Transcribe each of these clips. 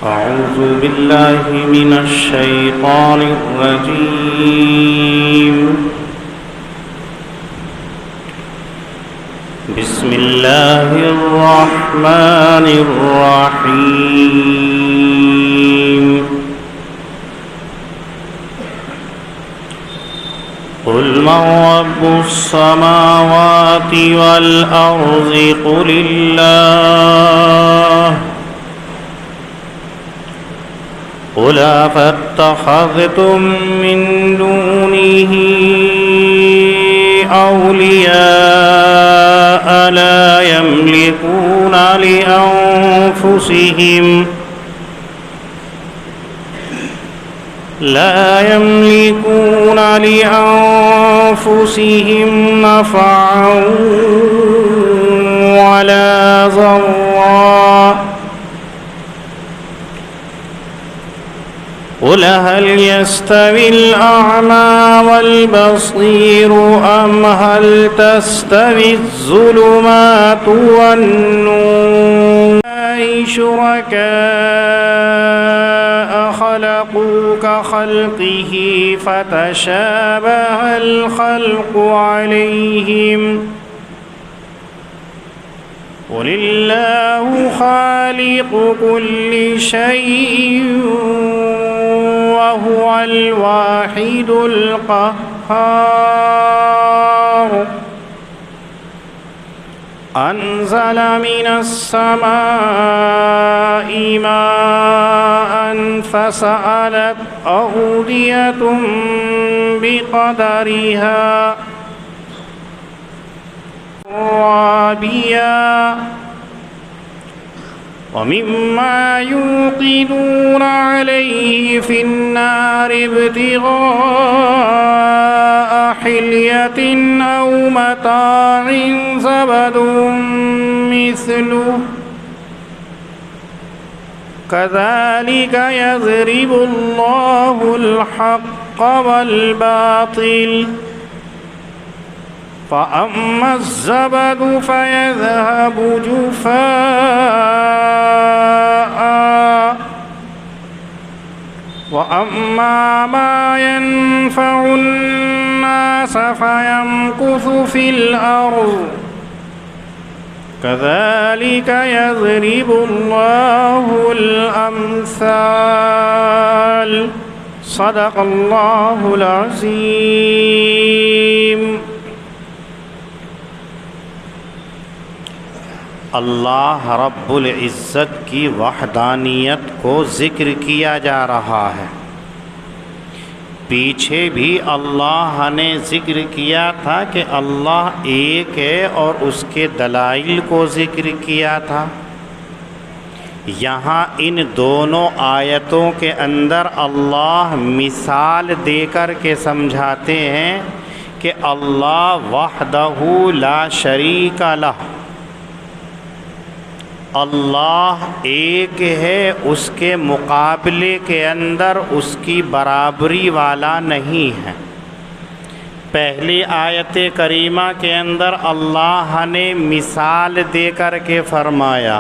أعوذ بالله من الشيطان الرجيم. بسم الله الرحمن الرحيم. قل من رب السماوات والأرض قل الله قل أفاتخذتم من دونه أولياء لا يملكون لأنفسهم نفعا ولا ضرا. قل هل يستوي الأعمى والبصير أم هل تستوي الظلمات والنور؟ شركاء خلقوا كخلقه فتشابه الخلق عليهم. قل الله خالق كل شيء وهو الواحد القهار. أنزل من السماء ماء فسالت أودية بقدرها رابيا ومما يوقدون عليه في النار ابتغاء حلية أو متاع زبد مثله كذلك يضرب الله الحق والباطل. فأما الزبد فيذهب جفاء وأما ما ينفع الناس فيمكث في الأرض كذلك يضرب الله الأمثال. صدق الله العظيم. اللہ رب العزت کی وحدانیت کو ذکر کیا جا رہا ہے. پیچھے بھی اللہ نے ذکر کیا تھا کہ اللہ ایک ہے اور اس کے دلائل کو ذکر کیا تھا. یہاں ان دونوں آیتوں کے اندر اللہ مثال دے کر کے سمجھاتے ہیں کہ اللہ وحدہ لا شریک لہ، اللہ ایک ہے، اس کے مقابلے کے اندر اس کی برابری والا نہیں ہے. پہلی آیت کریمہ کے اندر اللہ نے مثال دے کر کے فرمایا،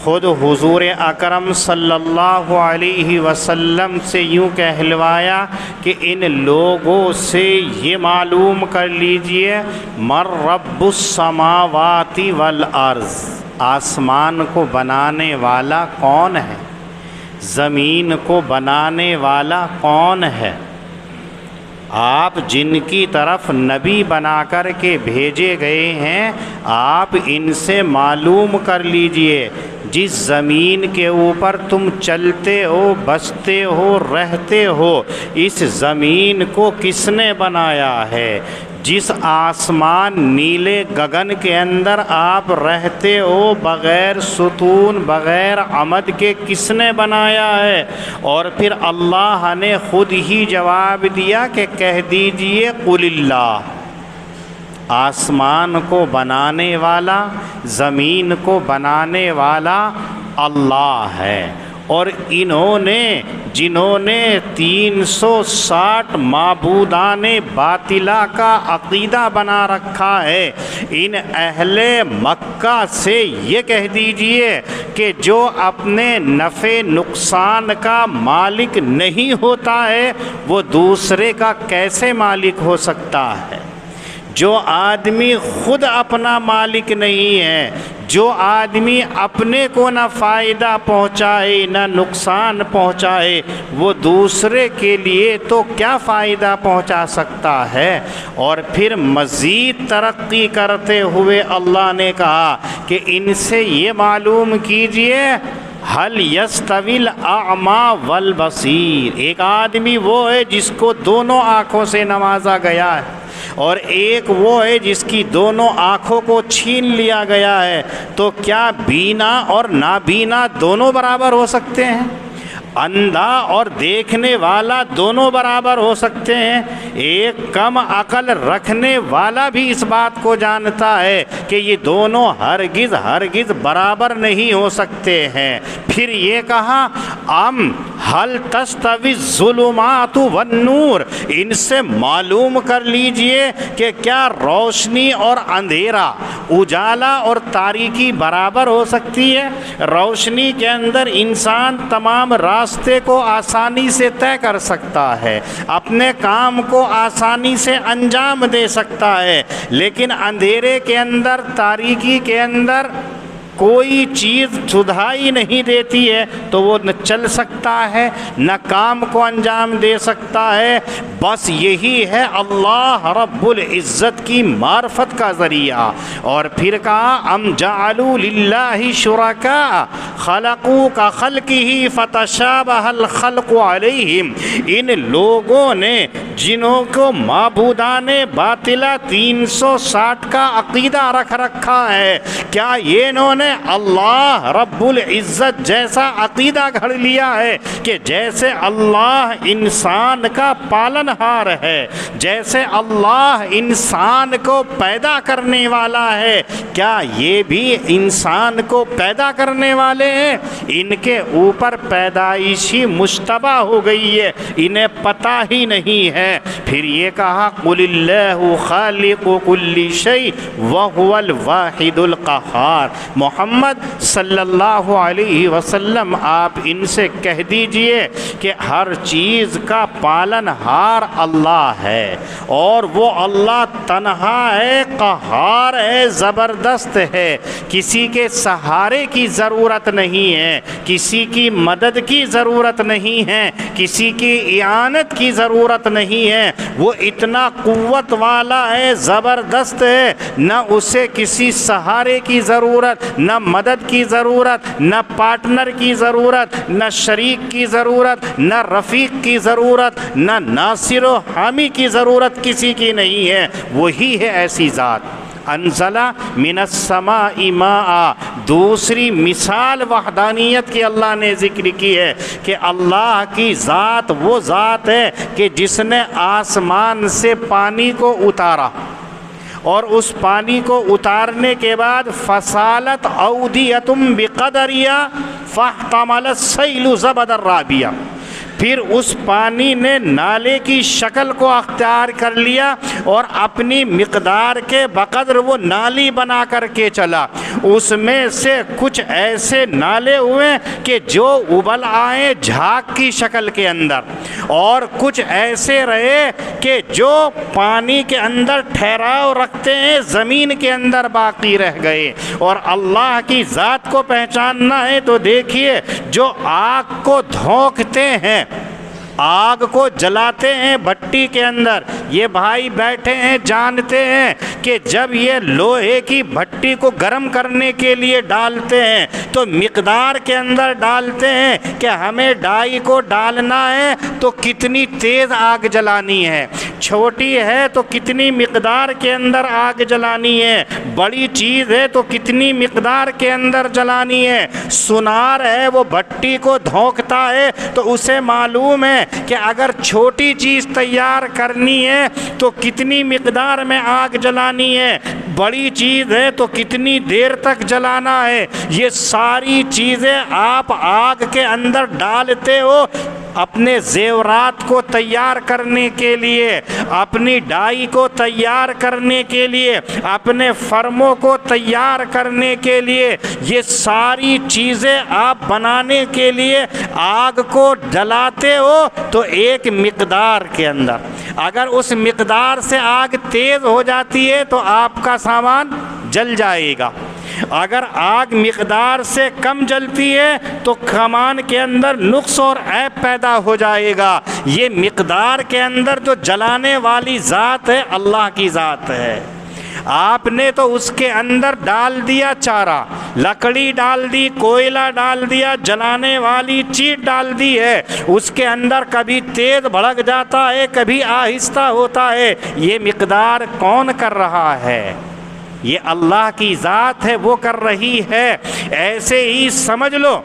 خود حضور اکرم صلی اللہ علیہ وسلم سے یوں کہلوایا کہ ان لوگوں سے یہ معلوم کر لیجئے من رب السماوات والارض، آسمان کو بنانے والا کون ہے، زمین کو بنانے والا کون ہے. آپ جن کی طرف نبی بنا کر کے بھیجے گئے ہیں، آپ ان سے معلوم کر لیجئے جس زمین کے اوپر تم چلتے ہو، بستے ہو، رہتے ہو، اس زمین کو کس نے بنایا ہے. جس آسمان نیلے گگن کے اندر آپ رہتے ہو، بغیر ستون بغیر عمد کے کس نے بنایا ہے. اور پھر اللہ نے خود ہی جواب دیا کہ کہہ دیجئے قل اللہ، آسمان کو بنانے والا، زمین کو بنانے والا اللہ ہے. اور جنہوں نے 360 معبودان باطلہ کا عقیدہ بنا رکھا ہے، ان اہل مکہ سے یہ کہہ دیجئے کہ جو اپنے نفع نقصان کا مالک نہیں ہوتا ہے وہ دوسرے کا کیسے مالک ہو سکتا ہے؟ جو آدمی خود اپنا مالک نہیں ہے، جو آدمی اپنے کو نہ فائدہ پہنچائے نہ نقصان پہنچائے، وہ دوسرے کے لیے تو کیا فائدہ پہنچا سکتا ہے؟ اور پھر مزید ترقی کرتے ہوئے اللہ نے کہا کہ ان سے یہ معلوم کیجئے حل یستوی الاعمی والبصیر، ایک آدمی وہ ہے جس کو دونوں آنکھوں سے نوازا گیا ہے، اور ایک وہ ہے جس کی دونوں آنکھوں کو چھین لیا گیا ہے، تو کیا بینا اور نابینا دونوں برابر ہو سکتے ہیں؟ اندھا اور دیکھنے والا دونوں برابر ہو سکتے ہیں؟ ایک کم عقل رکھنے والا بھی اس بات کو جانتا ہے کہ یہ دونوں ہرگز برابر نہیں ہو سکتے ہیں۔ پھر یہ کہا حل تستوی الظلمات والنور، ان سے معلوم کر لیجئے کہ کیا روشنی اور اندھیرا، اجالا اور تاریکی برابر ہو سکتی ہے؟ روشنی کے اندر انسان تمام راستے کو آسانی سے طے کر سکتا ہے، اپنے کام کو آسانی سے انجام دے سکتا ہے، لیکن اندھیرے کے اندر، تاریکی کے اندر کوئی چیز سدھائی نہیں دیتی ہے تو وہ نہ چل سکتا ہے نہ کام کو انجام دے سکتا ہے۔ بس یہی ہے اللہ رب العزت کی معرفت کا ذریعہ۔ اور پھر کہا ام جعلوا للہ شرکاء خلقوا کخلقہ فتشابہ الخلق علیہم، ان لوگوں نے جنہوں کو معبودان باطلہ 360 کا عقیدہ رکھ رکھا ہے، کیا یہ انہوں نے اللہ رب العزت جیسا عقیدہ گھڑ لیا ہے کہ جیسے اللہ انسان کا پالن ہار ہے، جیسے اللہ انسان کو پیدا کرنے والا ہے، کیا یہ بھی انسان کو پیدا کرنے والے ہیں؟ ان کے اوپر پیدائشی مشتبہ ہو گئی ہے، انہیں پتہ ہی نہیں ہے۔ پھر یہ کہا قل اللہ خالق کل شیء وہو الواحد القہار، محمد صلی اللہ علیہ وسلم آپ ان سے کہہ دیجئے کہ ہر چیز کا پالن ہار اللہ ہے، اور وہ اللہ تنہا ہے، قہار ہے، زبردست ہے، کسی کے سہارے کی ضرورت نہیں ہے، کسی کی مدد کی ضرورت نہیں ہے، کسی کی اعانت کی ضرورت نہیں ہے، وہ اتنا قوت والا ہے، زبردست ہے، نہ اسے کسی سہارے کی ضرورت، نہ مدد کی ضرورت، نہ پارٹنر کی ضرورت، نہ شریک کی ضرورت، نہ رفیق کی ضرورت، نہ ناصر و حامی کی ضرورت کسی کی نہیں ہے، وہی ہے ایسی ذات۔ انزل من السماء ماء، دوسری مثال وحدانیت کی اللہ نے ذکر کی ہے کہ اللہ کی ذات وہ ذات ہے کہ جس نے آسمان سے پانی کو اتارا، اور اس پانی کو اتارنے کے بعد فصالت اودیۃ بقدرها فاحتمل السیل زبدا رابیا، پھر اس پانی نے نالے کی شکل کو اختیار کر لیا اور اپنی مقدار کے بقدر وہ نالی بنا کر کے چلا۔ اس میں سے کچھ ایسے نالے ہوئے کہ جو ابل آئے جھاگ کی شکل کے اندر، اور کچھ ایسے رہے کہ جو پانی کے اندر ٹھہراؤ رکھتے ہیں، زمین کے اندر باقی رہ گئے۔ اور اللہ کی ذات کو پہچاننا ہے تو دیکھیے، جو آگ کو دھونکتے ہیں، آگ کو جلاتے ہیں بھٹی کے اندر، یہ بھائی بیٹھے ہیں جانتے ہیں کہ جب یہ لوہے کی بھٹی کو گرم کرنے کے لیے ڈالتے ہیں تو مقدار کے اندر ڈالتے ہیں کہ ہمیں ڈائی کو ڈالنا ہے تو کتنی تیز آگ جلانی ہے، چھوٹی ہے تو کتنی مقدار کے اندر آگ جلانی ہے، بڑی چیز ہے تو کتنی مقدار کے اندر جلانی ہے۔ سنار ہے وہ بھٹی کو دھونکتا ہے تو اسے معلوم ہے کہ اگر چھوٹی چیز تیار کرنی ہے تو کتنی مقدار میں آگ جلانی ہے، بڑی چیز ہے تو کتنی دیر تک جلانا ہے، یہ ساری چیزیں آپ آگ کے اندر ڈالتے ہو اپنے زیورات کو تیار کرنے کے لیے، اپنی ڈائی کو تیار کرنے کے لیے، اپنے فرموں کو تیار کرنے کے لیے، یہ ساری چیزیں آپ بنانے کے لیے آگ کو جلاتے ہو تو ایک مقدار کے اندر، اگر اس مقدار سے آگ تیز ہو جاتی ہے تو آپ کا سامان جل جائے گا، اگر آگ مقدار سے کم جلتی ہے تو سامان کے اندر نقص اور عیب پیدا ہو جائے گا۔ یہ مقدار کے اندر جو جلانے والی ذات ہے اللہ کی ذات ہے۔ آپ نے تو اس کے اندر ڈال دیا چارہ، لکڑی ڈال دی، کوئلہ ڈال دیا، جلانے والی چیز ڈال دی ہے، اس کے اندر کبھی تیز بھڑک جاتا ہے، کبھی آہستہ ہوتا ہے، یہ مقدار کون کر رہا ہے؟ یہ اللہ کی ذات ہے، وہ کر رہی ہے۔ ایسے ہی سمجھ لو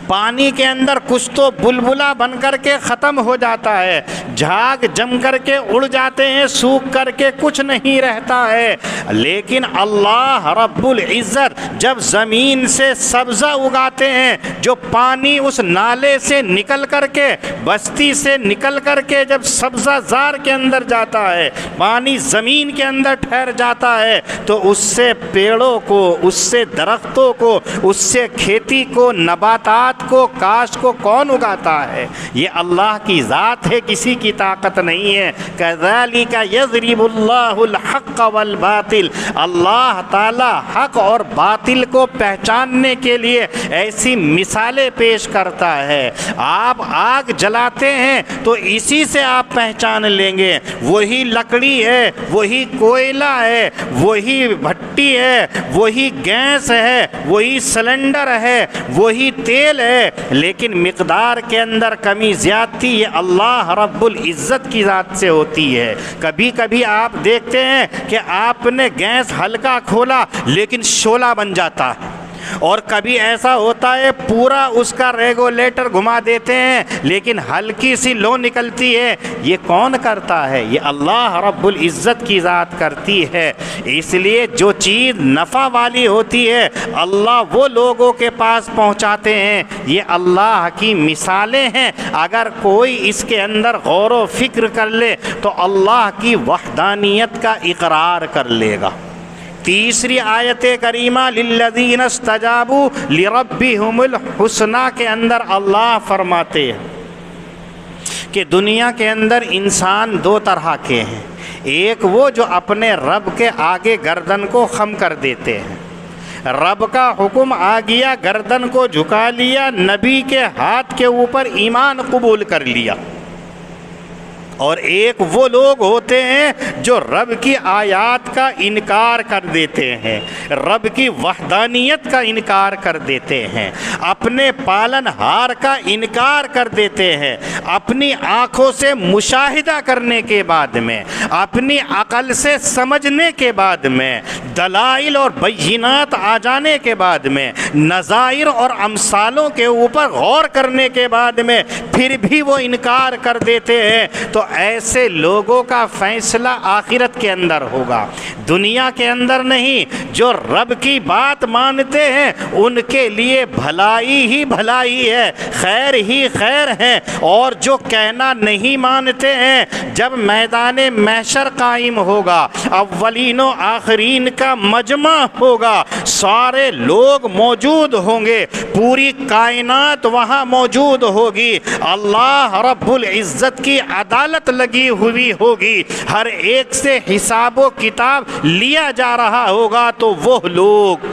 پانی کے اندر کچھ تو بلبلا بن کر کے ختم ہو جاتا ہے، جھاگ جم کر کے اڑ جاتے ہیں، سوکھ کر کے کچھ نہیں رہتا ہے، لیکن اللہ رب العزت جب زمین سے سبزہ اگاتے ہیں، جو پانی اس نالے سے نکل کر کے، بستی سے نکل کر کے جب سبزہ زار کے اندر جاتا ہے، پانی زمین کے اندر ٹھہر جاتا ہے، تو اس سے پیڑوں کو، اس سے درختوں کو، اس سے کھیتی کو، نباتات کو، کاشت کو کون اگاتا ہے؟ یہ اللہ کی ذات ہے، کسی کی طاقت نہیں ہے۔ کذالک یضرب اللہ الحق والباطل، اللہ تعالی حق اور باطل کو پہچاننے کے لیے ایسی مثالیں پیش کرتا ہے۔ آپ آگ جلاتے ہیں تو اسی سے آپ پہچان لیں گے، وہی لکڑی ہے، وہی کوئلہ ہے، وہی بھٹی ہے، وہی گیس ہے، وہی سلنڈر ہے، وہی تیل ہے، لیکن مقدار کے اندر کمی زیادتی یہ اللہ رب العزت کی ذات سے ہوتی ہے۔ کبھی کبھی آپ دیکھتے ہیں کہ آپ نے گیس ہلکا کھولا لیکن شعلہ بن جاتا ہے، اور کبھی ایسا ہوتا ہے پورا اس کا ریگولیٹر گھما دیتے ہیں لیکن ہلکی سی لو نکلتی ہے۔ یہ کون کرتا ہے؟ یہ اللہ رب العزت کی ذات کرتی ہے۔ اس لیے جو چیز نفع والی ہوتی ہے اللہ وہ لوگوں کے پاس پہنچاتے ہیں۔ یہ اللہ کی مثالیں ہیں، اگر کوئی اس کے اندر غور و فکر کر لے تو اللہ کی وحدانیت کا اقرار کر لے گا۔ تیسری آیت کریمہ للذین استجابوا لربہم الحسنی کے اندر اللہ فرماتے ہیں کہ دنیا کے اندر انسان دو طرح کے ہیں، ایک وہ جو اپنے رب کے آگے گردن کو خم کر دیتے ہیں، رب کا حکم آ گیا گردن کو جھکا لیا، نبی کے ہاتھ کے اوپر ایمان قبول کر لیا، اور ایک وہ لوگ ہوتے ہیں جو رب کی آیات کا انکار کر دیتے ہیں، رب کی وحدانیت کا انکار کر دیتے ہیں، اپنے پالن ہار کا انکار کر دیتے ہیں، اپنی آنکھوں سے مشاہدہ کرنے کے بعد میں، اپنی عقل سے سمجھنے کے بعد میں، دلائل اور بینات آ جانے کے بعد میں، نظائر اور امثالوں کے اوپر غور کرنے کے بعد میں پھر بھی وہ انکار کر دیتے ہیں، تو ایسے لوگوں کا فیصلہ آخرت کے اندر ہوگا، دنیا کے اندر نہیں۔ جو رب کی بات مانتے ہیں ان کے لیے بھلائی ہی بھلائی ہے، خیر ہی خیر ہے، اور جو کہنا نہیں مانتے ہیں، جب میدان محشر قائم ہوگا، اولین و آخرین کا مجمع ہوگا، سارے لوگ موجود ہوں گے، پوری کائنات وہاں موجود ہوگی، اللہ رب العزت کی عدالت لگی ہوئی ہوگی، ہر ایک سے حساب و کتاب لیا جا رہا ہوگا، تو وہ لوگ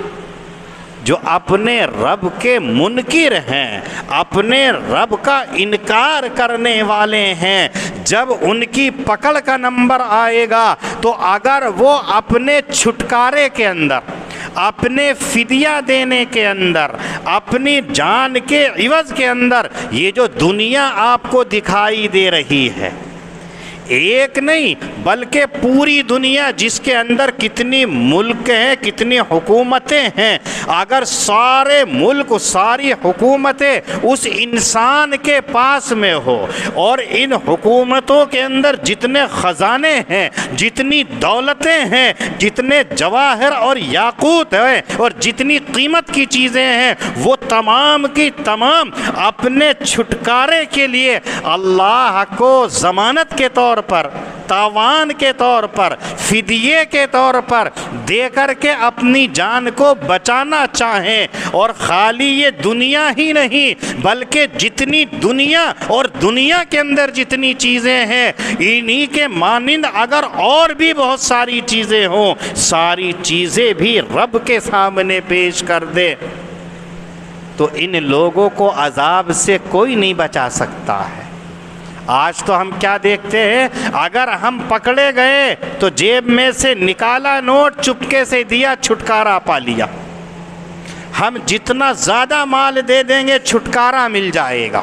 جو اپنے رب کے منکر ہیں، اپنے رب کا انکار کرنے والے ہیں، جب ان کی پکڑ کا نمبر آئے گا تو اگر وہ اپنے چھٹکارے کے اندر، اپنے فدیہ دینے کے اندر، اپنی جان کے عوض کے اندر یہ جو دنیا آپ کو دکھائی دے رہی ہے، ایک نہیں بلکہ پوری دنیا جس کے اندر کتنی ملک ہیں، کتنی حکومتیں ہیں، اگر سارے ملک ساری حکومتیں اس انسان کے پاس میں ہو اور ان حکومتوں کے اندر جتنے خزانے ہیں، جتنی دولتیں ہیں، جتنے جواہر اور یاقوت ہیں اور جتنی قیمت کی چیزیں ہیں، وہ تمام کی تمام اپنے چھٹکارے کے لیے اللہ کو ضمانت کے طور پر، تاوان کے طور پر، فدیے کے طور پر دے کر کے اپنی جان کو بچانا چاہیں، اور خالی یہ دنیا ہی نہیں بلکہ جتنی دنیا اور دنیا کے اندر جتنی چیزیں ہیں، انہی کے مانند اگر اور بھی بہت ساری چیزیں ہوں، ساری چیزیں بھی رب کے سامنے پیش کر دے تو ان لوگوں کو عذاب سے کوئی نہیں بچا سکتا ہے۔ آج تو ہم کیا دیکھتے ہیں، اگر ہم پکڑے گئے تو جیب میں سے نکالا نوٹ، چپکے سے دیا، چھٹکارا پا لیا۔ ہم جتنا زیادہ مال دے دیں گے چھٹکارا مل جائے گا،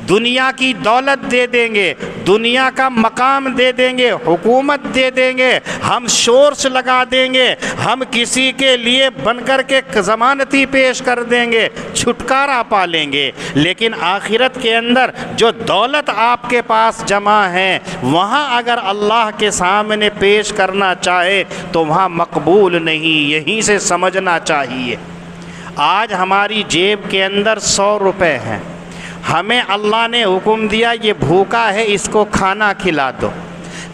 دنیا کی دولت دے دیں گے، دنیا کا مقام دے دیں گے، حکومت دے دیں گے، ہم شورش لگا دیں گے، ہم کسی کے لیے بن کر کے ضمانتی پیش کر دیں گے، چھٹکارا پا لیں گے۔ لیکن آخرت کے اندر جو دولت آپ کے پاس جمع ہے، وہاں اگر اللہ کے سامنے پیش کرنا چاہے تو وہاں مقبول نہیں، یہیں سے سمجھنا چاہیے۔ آج ہماری جیب کے اندر 100 روپے ہیں، ہمیں اللہ نے حکم دیا یہ بھوکا ہے، اس کو کھانا کھلا دو۔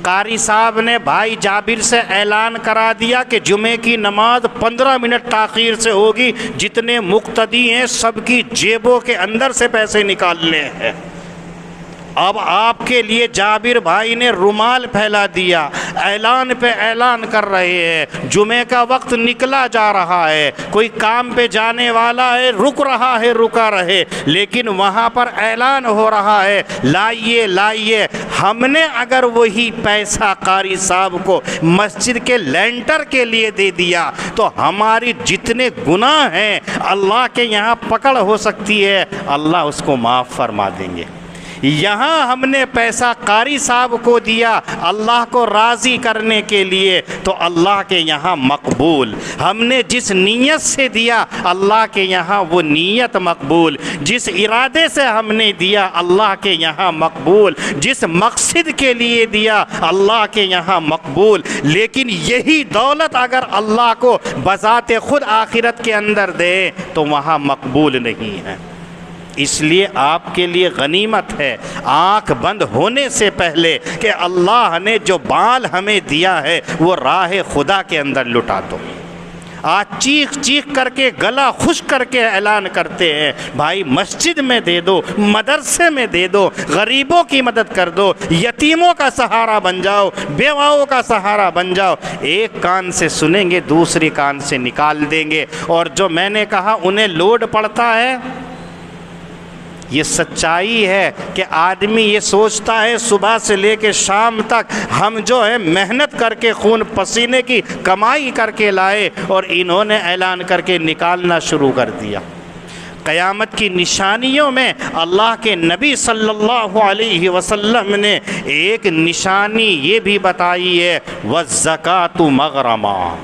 قاری صاحب نے بھائی جابر سے اعلان کرا دیا کہ جمعے کی نماز 15 منٹ تاخیر سے ہوگی، جتنے مقتدی ہیں سب کی جیبوں کے اندر سے پیسے نکالنے ہیں۔ اب آپ کے لیے جابر بھائی نے رومال پھیلا دیا، اعلان پہ اعلان کر رہے ہیں، جمعے کا وقت نکلا جا رہا ہے، کوئی کام پہ جانے والا ہے، رک رہا ہے، رکا رہے، لیکن وہاں پر اعلان ہو رہا ہے لائیے لائیے۔ ہم نے اگر وہی پیسہ قاری صاحب کو مسجد کے لینٹر کے لیے دے دیا تو ہماری جتنے گناہ ہیں اللہ کے یہاں پکڑ ہو سکتی ہے، اللہ اس کو معاف فرما دیں گے۔ یہاں ہم نے پیسہ قاری صاحب کو دیا اللہ کو راضی کرنے کے لیے تو اللہ کے یہاں مقبول، ہم نے جس نیت سے دیا اللہ کے یہاں وہ نیت مقبول، جس ارادے سے ہم نے دیا اللہ کے یہاں مقبول، جس مقصد کے لیے دیا اللہ کے یہاں مقبول۔ لیکن یہی دولت اگر اللہ کو بذات خود آخرت کے اندر دے تو وہاں مقبول نہیں ہے۔ اس لیے آپ کے لیے غنیمت ہے آنکھ بند ہونے سے پہلے کہ اللہ نے جو بال ہمیں دیا ہے وہ راہ خدا کے اندر لٹا دو۔ آج چیخ چیخ کر کے گلا خشک کر کے اعلان کرتے ہیں بھائی مسجد میں دے دو، مدرسے میں دے دو، غریبوں کی مدد کر دو، یتیموں کا سہارا بن جاؤ، بیواؤں کا سہارا بن جاؤ۔ ایک کان سے سنیں گے دوسری کان سے نکال دیں گے، اور جو میں نے کہا انہیں لوڈ پڑتا ہے، یہ سچائی ہے کہ آدمی یہ سوچتا ہے صبح سے لے کے شام تک ہم جو ہے محنت کر کے خون پسینے کی کمائی کر کے لائے، اور انہوں نے اعلان کر کے نکالنا شروع کر دیا۔ قیامت کی نشانیوں میں اللہ کے نبی صلی اللہ علیہ وسلم نے ایک نشانی یہ بھی بتائی ہے، وَالزَّكَاةُ مَغْرَمًا۔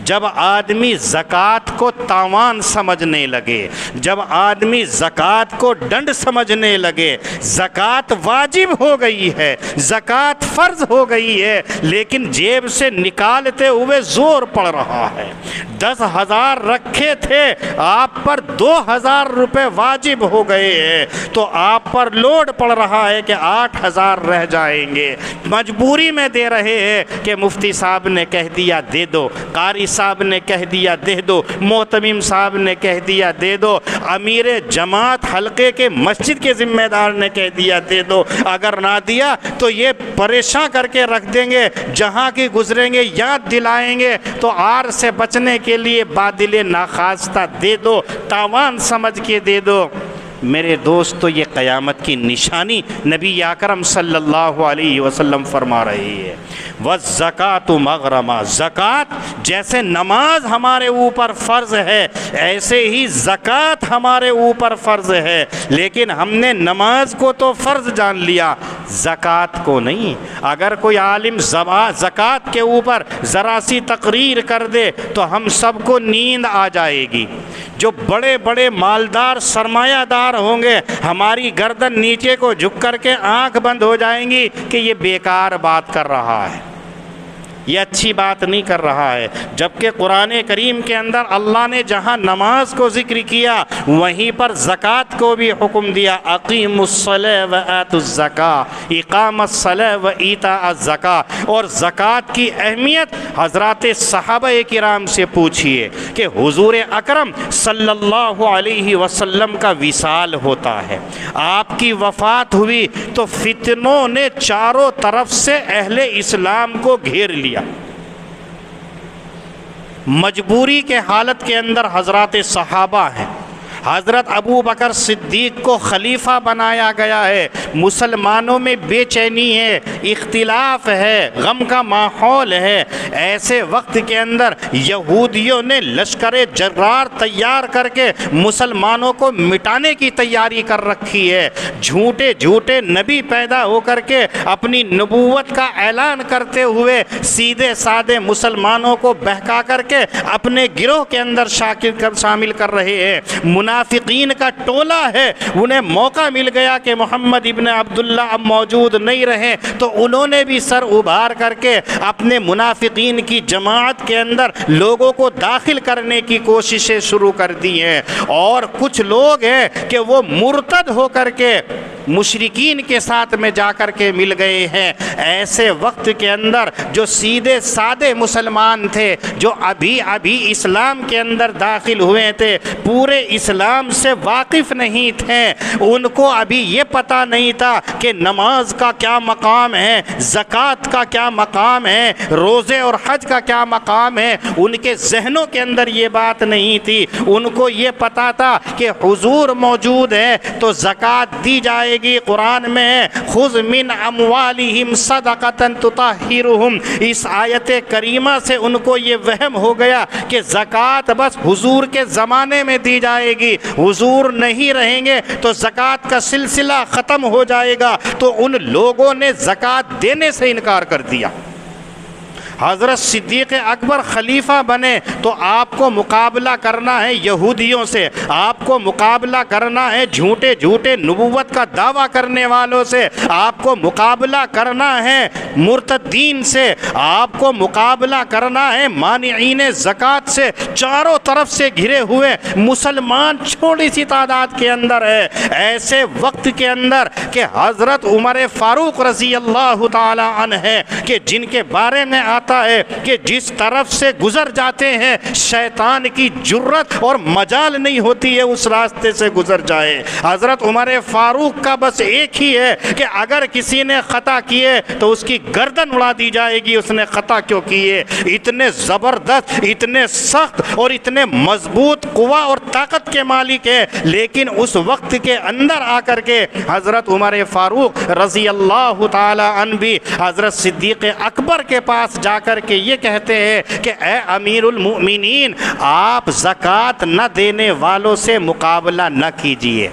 جب آدمی زکوٰۃ کو تاوان سمجھنے لگے، جب آدمی زکوٰۃ کو ڈنڈ سمجھنے لگے، زکوٰۃ واجب ہو گئی ہے، زکوٰۃ فرض ہو گئی ہے، لیکن جیب سے نکالتے ہوئے زور پڑ رہا ہے۔ 10,000 رکھے تھے، آپ پر 2,000 روپے واجب ہو گئے ہیں، تو آپ پر لوڈ پڑ رہا ہے کہ 8,000 رہ جائیں گے، مجبوری میں دے رہے ہیں کہ مفتی صاحب نے کہہ دیا دے دو، قاری صاحب نے کہہ دیا دے دو، محتمم صاحب نے کہہ دیا دے دو، امیر جماعت حلقے کے مسجد کے ذمہ دار نے کہہ دیا دے دو، اگر نہ دیا تو یہ پریشان کر کے رکھ دیں گے، جہاں کی گزریں گے یاد دلائیں گے، تو آر سے بچنے کے لیے بادل ناخواستہ دے دو، تاوان سمجھ کے دے دو۔ میرے دوستو یہ قیامت کی نشانی نبی اکرم صلی اللہ علیہ وسلم فرما رہی ہے۔ وَالزَّكَاةُ مَغْرَمًا، زکوٰۃ جیسے نماز ہمارے اوپر فرض ہے ایسے ہی زکوٰۃ ہمارے اوپر فرض ہے، لیکن ہم نے نماز کو تو فرض جان لیا، زکوٰۃ کو نہیں۔ اگر کوئی عالم زکوٰۃ کے اوپر ذرا سی تقریر کر دے تو ہم سب کو نیند آ جائے گی۔ جو بڑے بڑے مالدار سرمایہ دار ہوں گے ہماری گردن نیچے کو جھک کر کے آنکھ بند ہو جائیں گی کہ یہ بیکار بات کر رہا ہے، یہ اچھی بات نہیں کر رہا ہے۔ جبکہ قرآن کریم کے اندر اللہ نے جہاں نماز کو ذکر کیا وہیں پر زکوٰۃ کو بھی حکم دیا، اقیموا الصلاۃ وآتوا الزکاۃ، اقامت الصلاۃ و ایتاء الزکاۃ۔ اور زکوٰۃ کی اہمیت حضرات صحابہ کرام سے پوچھئے کہ حضور اکرم صلی اللہ علیہ وسلم کا وصال ہوتا ہے، آپ کی وفات ہوئی تو فتنوں نے چاروں طرف سے اہل اسلام کو گھیر لیا۔ مجبوری کے حالت کے اندر حضرات صحابہ ہیں، حضرت ابو بکر صدیق کو خلیفہ بنایا گیا ہے، مسلمانوں میں بے چینی ہے، اختلاف ہے، غم کا ماحول ہے۔ ایسے وقت کے اندر یہودیوں نے لشکر جرار تیار کر کے مسلمانوں کو مٹانے کی تیاری کر رکھی ہے، جھوٹے جھوٹے نبی پیدا ہو کر کے اپنی نبوت کا اعلان کرتے ہوئے سیدھے سادے مسلمانوں کو بہکا کر کے اپنے گروہ کے اندر شامل کر رہے ہیں۔ منافقین کا ٹولہ ہے، انہیں موقع مل گیا کہ محمد ابن عبداللہ اب موجود نہیں رہے تو انہوں نے بھی سر ابھار کر کے اپنے منافقین کی جماعت کے اندر لوگوں کو داخل کرنے کی کوششیں شروع کر دی ہیں۔ اور کچھ لوگ ہیں کہ وہ مرتد ہو کر کے مشرکین کے ساتھ میں جا کر کے مل گئے ہیں۔ ایسے وقت کے اندر جو سیدھے سادے مسلمان تھے، جو ابھی اسلام کے اندر داخل ہوئے تھے، پورے اسلام سے واقف نہیں تھے، ان کو ابھی یہ پتہ نہیں تھا کہ نماز کا کیا مقام ہے، زکوٰۃ کا کیا مقام ہے، روزے اور حج کا کیا مقام ہے، ان کے ذہنوں کے اندر یہ بات نہیں تھی۔ ان کو یہ پتہ تھا کہ حضور موجود ہے تو زکوٰۃ دی جائے گی۔ قرآن میں ہے خذ من اموالہم صدقۃ تطہرہم، اس آیت کریمہ سے ان کو یہ وہم ہو گیا کہ زکوٰۃ بس حضور کے زمانے میں دی جائے گی، حضور نہیں رہیں گے تو زکوٰۃ کا سلسلہ ختم ہو جائے گا، تو ان لوگوں نے زکوٰۃ دینے سے انکار کر دیا۔ حضرت صدیق اکبر خلیفہ بنے تو آپ کو مقابلہ کرنا ہے یہودیوں سے، آپ کو مقابلہ کرنا ہے جھوٹے جھوٹے نبوت کا دعویٰ کرنے والوں سے، آپ کو مقابلہ کرنا ہے مرتدین سے، آپ کو مقابلہ کرنا ہے مانعین زکوٰۃ سے۔ چاروں طرف سے گھرے ہوئے مسلمان چھوٹی سی تعداد کے اندر ہے۔ ایسے وقت کے اندر کہ حضرت عمر فاروق رضی اللہ تعالی عنہ ہے کہ جن کے بارے میں آتا ہے کہ جس طرف سے گزر جاتے ہیں شیطان کی جرت اور مجال نہیں ہوتی ہے اس راستے سے گزر جائے۔ حضرت عمر فاروق کا بس ایک ہی ہے کہ اگر کسی نے خطا کیے تو اس کی گردن اڑا دی جائے گی، اس نے خطا کیوں کیے۔ اتنے زبردست، اتنے سخت اور اتنے مضبوط قوہ اور طاقت کے مالک ہے، لیکن اس وقت کے اندر آ کر کے حضرت عمر فاروق رضی اللہ تعالی عنہ بھی حضرت صدیق اکبر کے پاس جا کر کے یہ کہتے ہیں کہ اے امیر المؤمنین، آپ زکوٰۃ نہ دینے والوں سے مقابلہ نہ کیجیے۔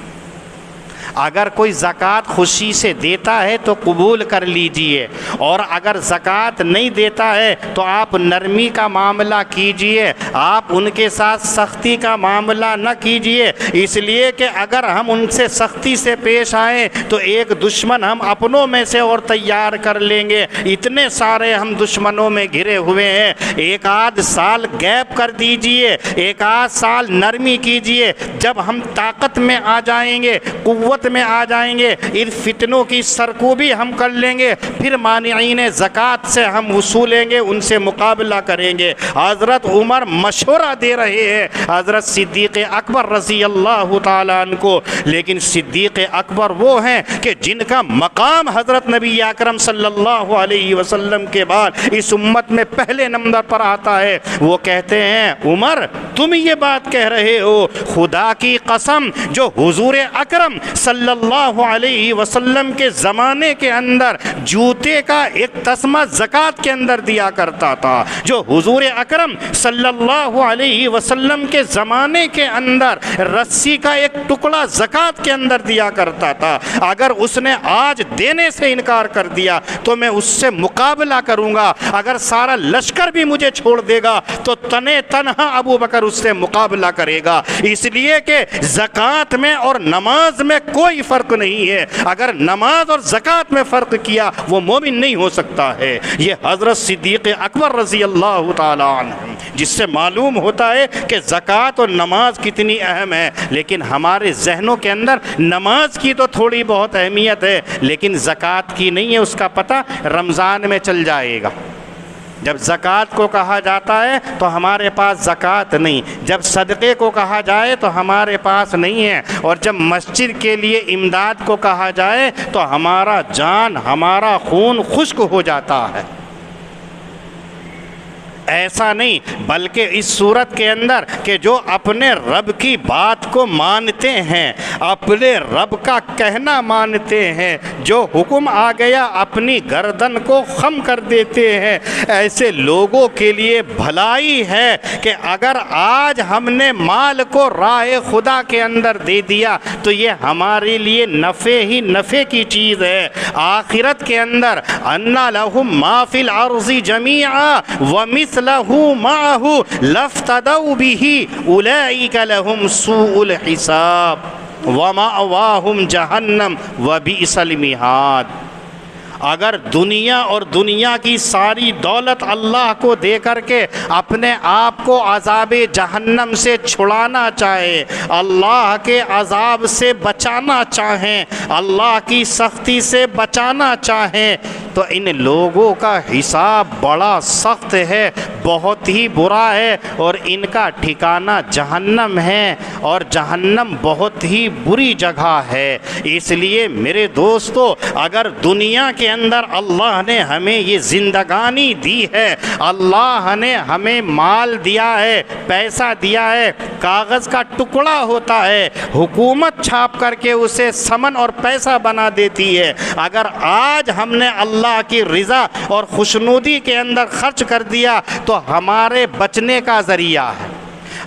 اگر کوئی زکوٰۃ خوشی سے دیتا ہے تو قبول کر لیجئے، اور اگر زکوٰۃ نہیں دیتا ہے تو آپ نرمی کا معاملہ کیجئے، آپ ان کے ساتھ سختی کا معاملہ نہ کیجئے، اس لیے کہ اگر ہم ان سے سختی سے پیش آئیں تو ایک دشمن ہم اپنوں میں سے اور تیار کر لیں گے۔ اتنے سارے ہم دشمنوں میں گھرے ہوئے ہیں، ایک آدھ سال گیپ کر دیجئے، ایک آدھ سال نرمی کیجئے، جب ہم طاقت میں آ جائیں گے، قوت میں آ جائیں گے، ان فتنوں کی سرکوبی ہم کر لیں گے، پھر مانعین زکوٰۃ سے ہم وصولیں گے، ان سے مقابلہ کریں گے۔ حضرت عمر مشورہ دے رہے ہیں حضرت صدیق اکبر رضی اللہ تعالیٰ عنہ کو، لیکن صدیق اکبر وہ ہیں کہ جن کا مقام حضرت نبی اکرم صلی اللہ علیہ وسلم کے بعد اس امت میں پہلے نمبر پر آتا ہے۔ وہ کہتے ہیں عمر تم یہ بات کہہ رہے ہو، خدا کی قسم جو حضور اکرم صلی اللہ علیہ وسلم کے زمانے کے اندر جوتے کا ایک تسمہ زکوٰۃ کے اندر دیا کرتا تھا، جو حضور اکرم صلی اللہ علیہ وسلم کے زمانے کے اندر رسی کا ایک ٹکڑا زکوٰۃ کے اندر دیا کرتا تھا، اگر اس نے آج دینے سے انکار کر دیا تو میں اس سے مقابلہ کروں گا، اگر سارا لشکر بھی مجھے چھوڑ دے گا تو تنہا ابو بکر اس سے مقابلہ کرے گا، اس لیے کہ زکوٰۃ میں اور نماز میں کوئی فرق نہیں ہے، اگر نماز اور زکوٰۃ میں فرق کیا وہ مومن نہیں ہو سکتا ہے۔ یہ حضرت صدیق اکبر رضی اللہ تعالی عنہ، جس سے معلوم ہوتا ہے کہ زکوٰۃ اور نماز کتنی اہم ہے، لیکن ہمارے ذہنوں کے اندر نماز کی تو تھوڑی بہت اہمیت ہے لیکن زکوٰۃ کی نہیں ہے، اس کا پتہ رمضان میں چل جائے گا۔ جب زکوٰۃ کو کہا جاتا ہے تو ہمارے پاس زکوٰۃ نہیں، جب صدقے کو کہا جائے تو ہمارے پاس نہیں ہے، اور جب مسجد کے لیے امداد کو کہا جائے تو ہمارا جان، ہمارا خون خشک ہو جاتا ہے۔ ایسا نہیں، بلکہ اس صورت کے اندر کہ جو اپنے رب کی بات کو مانتے ہیں، اپنے رب کا کہنا مانتے ہیں، جو حکم آ گیا اپنی گردن کو خم کر دیتے ہیں، ایسے لوگوں کے لیے بھلائی ہے کہ اگر آج ہم نے مال کو راہ خدا کے اندر دے دیا تو یہ ہمارے لیے نفع ہی نفع کی چیز ہے۔ آخرت کے اندر انا لہم ما فی الارض جمیعا ومثلہ معہ لافتدوا بہ اولئک لہم سوء الحساب ومأواہم جہنم وبئس المہاد۔ اگر دنیا اور دنیا کی ساری دولت اللہ کو دے کر کے اپنے آپ کو عذاب جہنم سے چھڑانا چاہے، اللہ کے عذاب سے بچانا چاہیں، اللہ کی سختی سے بچانا چاہیں، تو ان لوگوں کا حساب بڑا سخت ہے، بہت ہی برا ہے، اور ان کا ٹھکانہ جہنم ہے، اور جہنم بہت ہی بری جگہ ہے۔ اس لیے میرے دوستو، اگر دنیا کے اندر اللہ نے ہمیں یہ زندگانی دی ہے، اللہ نے ہمیں مال دیا ہے، پیسہ دیا ہے، کاغذ کا ٹکڑا ہوتا ہے، حکومت چھاپ کر کے اسے سمن اور پیسہ بنا دیتی ہے، اگر آج ہم نے اللہ کی رضا اور خوشنودی کے اندر خرچ کر دیا تو ہمارے بچنے کا ذریعہ ہے،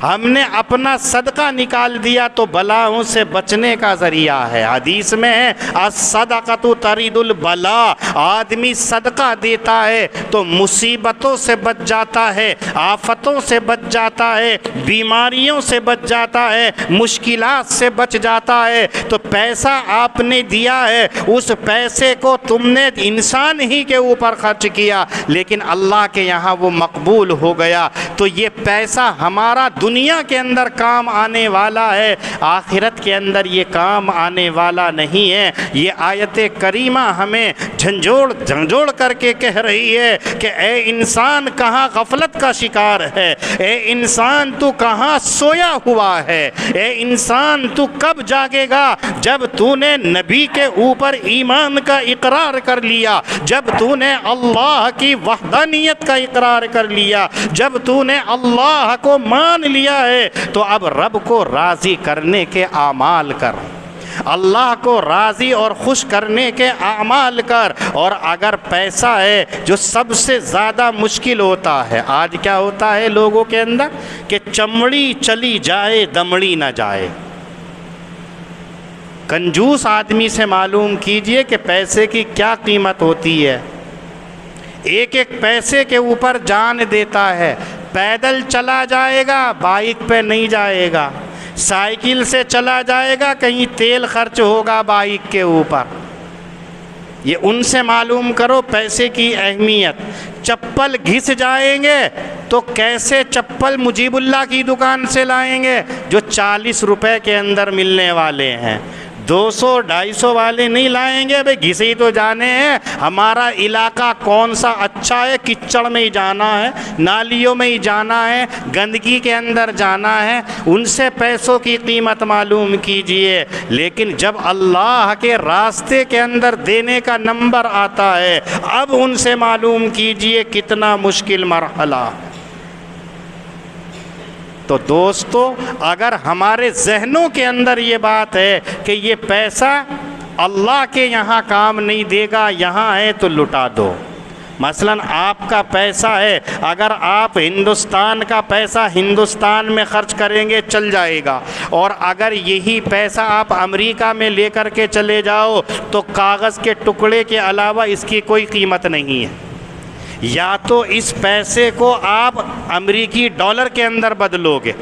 ہم نے اپنا صدقہ نکال دیا تو بلاؤں سے بچنے کا ذریعہ ہے۔ حدیث میں ہے الصدقۃ ترید البلاء، آدمی صدقہ دیتا ہے تو مصیبتوں سے بچ جاتا ہے، آفتوں سے بچ جاتا ہے، بیماریوں سے بچ جاتا ہے، مشکلات سے بچ جاتا ہے۔ تو پیسہ آپ نے دیا ہے، اس پیسے کو تم نے انسان ہی کے اوپر خرچ کیا لیکن اللہ کے یہاں وہ مقبول ہو گیا، تو یہ پیسہ ہمارا دنیا کے اندر کام آنے والا ہے، آخرت کے اندر یہ کام آنے والا نہیں ہے۔ یہ آیت کریمہ ہمیں جھنجھوڑ کر کے کہہ رہی ہے کہ اے انسان کہاں غفلت کا شکار ہے، اے انسان تو کہاں سویا ہوا ہے، اے انسان تو کب جاگے گا؟ جب تو نے نبی کے اوپر ایمان کا اقرار کر لیا، جب تو نے اللہ کی وحدانیت کا اقرار کر لیا، جب تو نے اللہ کو مان لیا ہے تو اب رب کو راضی کرنے کے اعمال کر، اللہ کو راضی اور خوش کرنے کے اعمال کر۔ اور اگر پیسہ ہے جو سب سے زیادہ مشکل ہوتا ہے، آج کیا ہوتا ہے لوگوں کے اندر کہ چمڑی چلی جائے دمڑی نہ جائے۔ کنجوس آدمی سے معلوم کیجئے کہ پیسے کی کیا قیمت ہوتی ہے، ایک ایک پیسے کے اوپر جان دیتا ہے۔ پیدل چلا جائے گا، بائک پہ نہیں جائے گا، سائیکل سے چلا جائے گا، کہیں تیل خرچ ہوگا بائک کے اوپر۔ یہ ان سے معلوم کرو پیسے کی اہمیت۔ چپل گھس جائیں گے تو کیسے چپل مجیب اللہ کی دکان سے لائیں گے جو 40 روپے کے اندر ملنے والے ہیں، 200-250 والے نہیں لائیں گے۔ بھئی گھسی تو جانے ہیں، ہمارا علاقہ کون سا اچھا ہے، کچڑ میں ہی جانا ہے، نالیوں میں ہی جانا ہے، گندگی کے اندر جانا ہے، ان سے پیسوں کی قیمت معلوم کیجئے۔ لیکن جب اللہ کے راستے کے اندر دینے کا نمبر آتا ہے، اب ان سے معلوم کیجئے کتنا مشکل مرحلہ۔ تو دوستو اگر ہمارے ذہنوں کے اندر یہ بات ہے کہ یہ پیسہ اللہ کے یہاں کام نہیں دے گا، یہاں ہے تو لٹا دو۔ مثلاً آپ کا پیسہ ہے، اگر آپ ہندوستان کا پیسہ ہندوستان میں خرچ کریں گے چل جائے گا، اور اگر یہی پیسہ آپ امریکہ میں لے کر کے چلے جاؤ تو کاغذ کے ٹکڑے کے علاوہ اس کی کوئی قیمت نہیں ہے۔ یا تو اس پیسے کو آپ امریکی ڈالر کے اندر بدلو گے،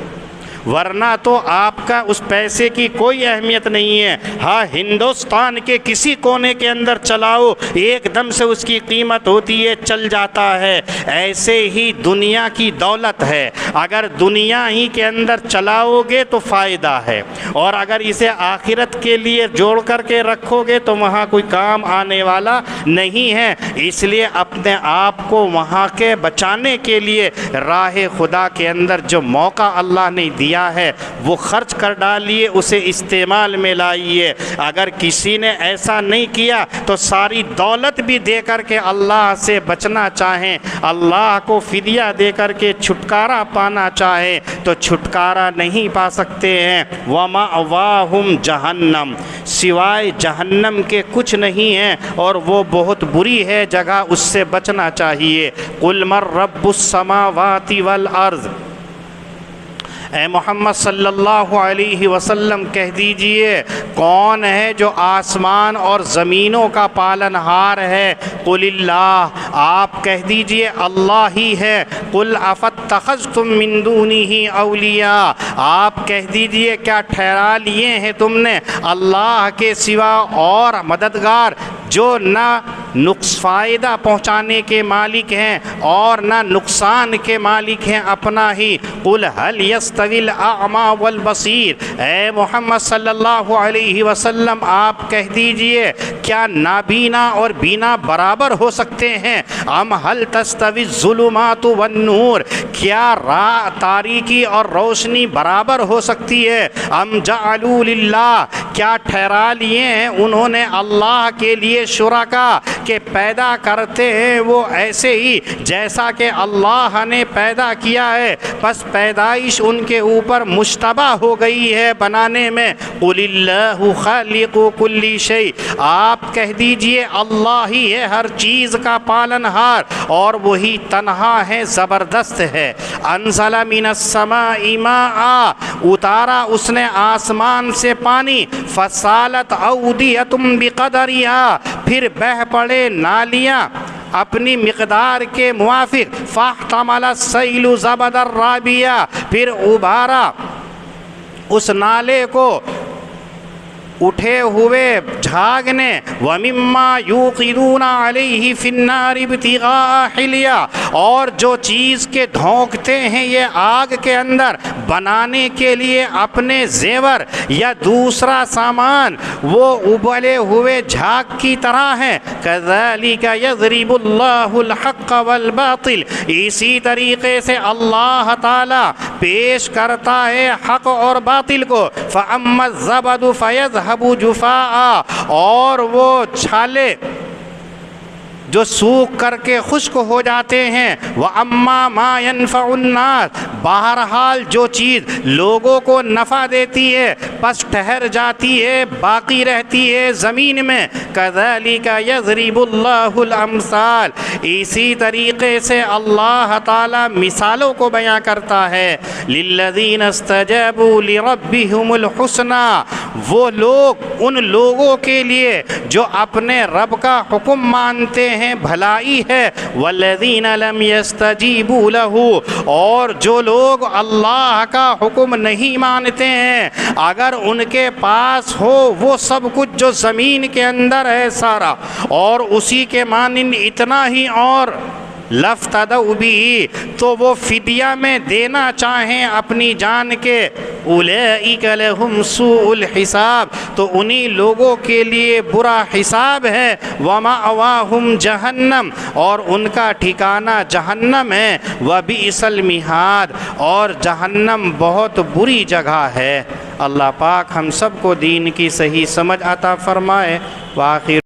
ورنہ تو آپ کا اس پیسے کی کوئی اہمیت نہیں ہے۔ ہاں ہندوستان کے کسی کونے کے اندر چلاؤ ایک دم سے اس کی قیمت ہوتی ہے، چل جاتا ہے۔ ایسے ہی دنیا کی دولت ہے، اگر دنیا ہی کے اندر چلاؤ گے تو فائدہ ہے، اور اگر اسے آخرت کے لیے جوڑ کر کے رکھو گے تو وہاں کوئی کام آنے والا نہیں ہے۔ اس لیے اپنے آپ کو وہاں کے بچانے کے لیے راہ خدا کے اندر جو موقع اللہ نے دیا ہے وہ خرچ کر ڈالیے، اسے استعمال میں لائیے۔ اگر کسی نے ایسا نہیں کیا تو ساری دولت بھی دے کر کے اللہ سے بچنا چاہیں، اللہ کو فدیہ دے کر کے چھٹکارا پانا چاہیں تو چھٹکارا نہیں پا سکتے ہیں۔ وَمَأْوَاهُمْ جَهَنَّمْ، سوائے جہنم کے کچھ نہیں ہے، اور وہ بہت بری ہے جگہ، اس سے بچنا چاہیے۔ قُلْ مَن رَّبُّ السَّمَاوَاتِ وَالْأَرْضِ، اے محمد صلی اللہ علیہ وسلم کہہ دیجئے کون ہے جو آسمان اور زمینوں کا پالنہار ہے؟ قل اللہ، آپ کہہ دیجئے اللہ ہی ہے۔ قل افاتخذتم من دونہ اولیاء، آپ کہہ دیجئے کیا ٹھہرا لیے ہیں تم نے اللہ کے سوا اور مددگار جو نہ فائدہ پہنچانے کے مالک ہیں اور نہ نقصان کے مالک ہیں اپنا ہی۔ قل هل يستوي الاعمى والبصیر، اے محمد صلی اللہ علیہ وسلم آپ کہہ دیجئے کیا نابینا اور بینا برابر ہو سکتے ہیں؟ ام هل تستوي الظلمات والنور، کیا تاریکی اور روشنی برابر ہو سکتی ہے؟ ام جعلوا للہ، کیا ٹھہرا لیے ہیں انہوں نے اللہ کے لیے شرکا کہ پیدا کرتے ہیں وہ ایسے ہی جیسا کہ اللہ نے پیدا کیا ہے، پس پیدائش ان کے اوپر مشتبہ ہو گئی ہے بنانے میں۔ قل اللہ خالق کل شیء، آپ کہہ دیجئے اللہ ہی ہے ہر چیز کا پالنہار، اور وہی تنہا ہے، زبردست ہے۔ انزل من السماء ماء، اتارا اس نے آسمان سے پانی، فسالت اودیۃ بقدرہا، پھر بہہ پڑے نالیاں اپنی مقدار کے موافق، فاحتمل السیل زبدا رابیا، پھر ابھارا اس نالے کو اٹھے ہوئے جھاگ نے۔ وَمِمَّا يُوقِدُونَ عَلَيْهِ فِي النَّارِ ابْتِغَاءَ حِلْيَةٍ، اور جو چیز کے دھونکتے ہیں یہ آگ کے اندر بنانے کے لیے اپنے زیور یا دوسرا سامان، وہ ابلے ہوئے جھاگ کی طرح ہیں۔ كَذَلِكَ يَضْرِبُ اللَّهُ الْحَقَّ وَالْبَاطِلَ، اسی طریقے سے اللہ تعالی پیش کرتا ہے حق اور باطل کو۔ فَأَمَّا الزَّبَدُ فَيَذْهَبُ جفاء، اور وہ چھالے جو سوکھ کر کے خشک ہو جاتے ہیں۔ وَأَمَّا مَا يَنفَعُ النَّاسَ، بہرحال جو چیز لوگوں کو نفع دیتی ہے پس ٹھہر جاتی ہے، باقی رہتی ہے زمین میں۔ كَذَلِكَ يَضْرِبُ اللَّهُ الْأَمْثَالَ، اسی طریقے سے اللہ تعالی مثالوں کو بیان کرتا ہے۔ لِلَّذِينَ اسْتَجَابُوا لِرَبِّهُمُ الْحُسْنَى، وہ لوگ ان لوگوں کے لیے جو اپنے رب کا حکم مانتے ہیں بھلائی ہے۔ وَالَّذِينَ لَمْ يَسْتَجِيبُوا لَهُ، اور جو لوگ اللہ کا حکم نہیں مانتے ہیں اگر ان کے پاس ہو وہ سب کچھ جو زمین کے اندر ہے سارا، اور اسی کے مانند اتنا ہی اور لَافْتَدَوْا بِهِ، تو وہ فدیہ میں دینا چاہیں اپنی جان کے۔ أُولَئِكَ لَهُمْ سُوءُ الْحِسَابِ، تو انہی لوگوں کے لیے برا حساب ہے۔ وَمَأْوَاهُمْ جَهَنَّمْ، اور ان کا ٹھکانہ جہنم ہے۔ وَبِئْسَ الْمِہَادُ، اور جہنم بہت بری جگہ ہے۔ اللہ پاک ہم سب کو دین کی صحیح سمجھ عطا فرمائے۔ وآخر